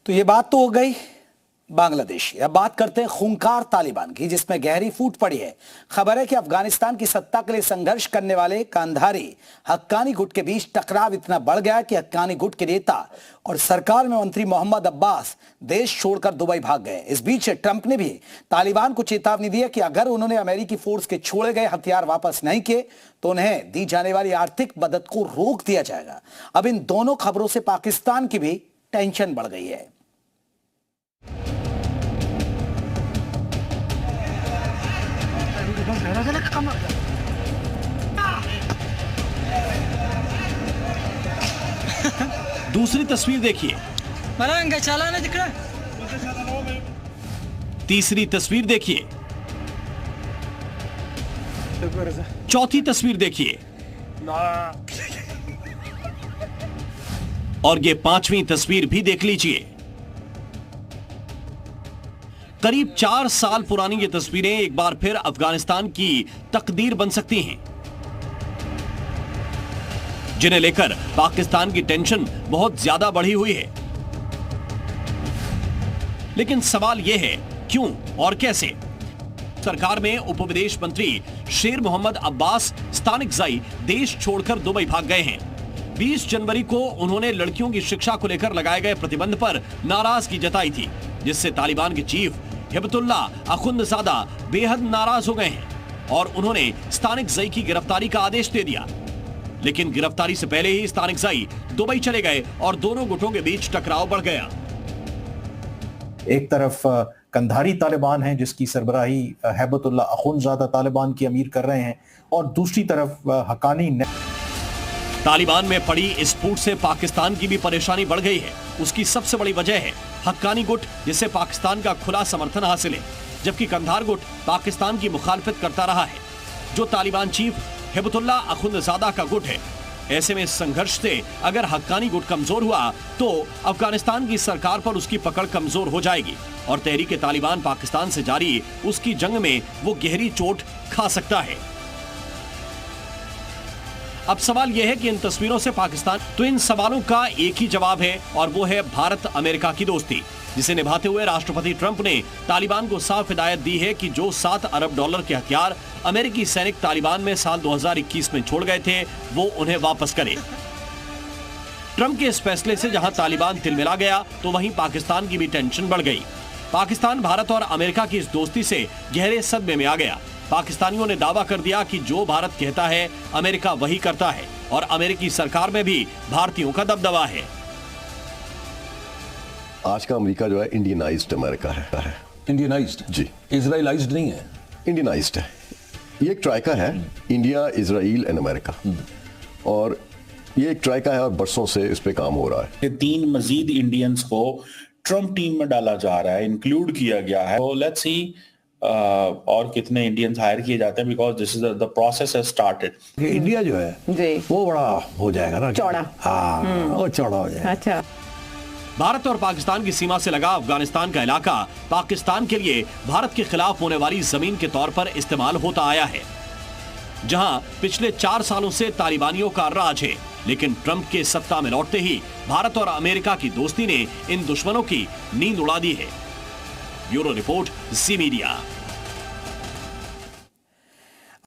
तो ये बात तो हो गई बांग्लादेश। अब बात करते हैं खूंखार तालिबान की, जिसमें गहरी फूट पड़ी है। खबर है कि अफगानिस्तान की सत्ता के लिए संघर्ष करने वाले कांधारी हक्कानी गुट के बीच टकराव इतना बढ़ गया कि हक्कानी गुट के नेता और सरकार में मंत्री मोहम्मद अब्बास देश छोड़कर दुबई भाग गए। इस बीच ट्रंप ने भी तालिबान को चेतावनी दी है कि अगर उन्होंने अमेरिकी फोर्स के छोड़े गए हथियार वापस नहीं किए तो उन्हें दी जाने वाली आर्थिक मदद को रोक दिया जाएगा। अब इन दोनों खबरों से पाकिस्तान की भी टेंशन बढ़ गई है। दूसरी तस्वीर देखिए, तीसरी तस्वीर देखिए, चौथी तस्वीर देखिए और ये पांचवी तस्वीर भी देख लीजिए। करीब 4 साल पुरानी ये तस्वीरें एक बार फिर अफगानिस्तान की तकदीर बन सकती हैं, जिन्हें लेकर पाकिस्तान की टेंशन बहुत ज्यादा बढ़ी हुई है। लेकिन सवाल यह है, क्यों और कैसे? सरकार में उप विदेश मंत्री शेर मोहम्मद अब्बास स्थानिकजाई देश छोड़कर दुबई भाग गए हैं। 20 जनवरी को उन्होंने लड़कियों की शिक्षा को लेकर लगाए गए प्रतिबंध पर नाराजगी जताई थी, जिससे तालिबान के चीफ हिबतुल्लाह अखुंदजादा बेहद नाराज हो गए हैं और उन्होंने स्थानिकजाई की गिरफ्तारी का आदेश दे दिया। लेकिन गिरफ्तारी से पहले ही स्थानिकजाई दुबई चले गए और दोनों गुटों के बीच टकराव बढ़ गया। एक तरफ कंधारी तालिबान है जिसकी सरबराही हिबतुल्लाह अखुंदजादा तालिबान की अमीर कर रहे हैं, और दूसरी तरफ हक्कानी तालिबान में पड़ी इस फूट से पाकिस्तान की भी परेशानी बढ़ गई है। उसकी सबसे बड़ी वजह है हक्कानी गुट, जिसे पाकिस्तान का खुला समर्थन हासिल है, जबकि कंधार गुट पाकिस्तान की मुखालफत करता रहा है, जो तालिबान चीफ हिबतुल्लाह अखुंदजादा का गुट है। ऐसे में संघर्ष से अगर हक्कानी गुट कमजोर हुआ तो अफगानिस्तान की सरकार पर उसकी पकड़ कमजोर हो जाएगी और तहरीक तालिबान पाकिस्तान से जारी उसकी जंग में वो गहरी चोट खा सकता है। अब सवाल यह है कि इन तस्वीरों से पाकिस्तान, तो इन सवालों का एक ही जवाब है और वो है भारत अमेरिका की दोस्ती, जिसे निभाते हुए राष्ट्रपति ट्रंप ने तालिबान को साफ हिदायत दी है कि जो $7 अरब के हथियार अमेरिकी सैनिक तालिबान में साल 2021 में छोड़ गए थे वो उन्हें वापस करें। ट्रंप के इस फैसले से जहां तालिबान तिलमिला गया तो वहीं पाकिस्तान की भी टेंशन बढ़ गई। पाकिस्तान भारत और अमेरिका की इस दोस्ती से गहरे सदमे में आ गया। पाकिस्तानियों ने दावा कर दिया कि जो भारत कहता है अमेरिका वही करता है और अमेरिकी सरकार में भी भारतीयों का दबदबा है। आज का अमेरिका जो है इंडियनाइज्ड अमेरिका है। इंडियनाइज्ड? जी। इजराइलाइज्ड नहीं है, इंडियनाइज्ड है। ये एक ट्राइका है, इंडिया, इजराइल एंड अमेरिका, और ये एक ट्राइका है और बरसों से इस पे काम हो रहा है। 3 मजीद इंडियंस को ट्रंप टीम में डाला जा रहा है, इंक्लूड किया गया है। तो लेट्स सी और कितने इंडियंस हायर किए जाते हैं, because this is the process has started. India जो है जी वो बड़ा हो जाएगा ना, चौड़ा। हाँ, वो चौड़ा हो जाएगा। अच्छा, भारत और पाकिस्तान की सीमा से लगा अफगानिस्तान का इलाका पाकिस्तान के लिए भारत के खिलाफ होने वाली जमीन के तौर पर इस्तेमाल होता आया है, जहां पिछले 4 सालों से तालिबानियों का राज है। लेकिन ट्रंप के सत्ता में लौटते ही भारत और अमेरिका की दोस्ती ने इन दुश्मनों की नींद उड़ा दी है। ब्यूरो रिपोर्ट, जी मीडिया।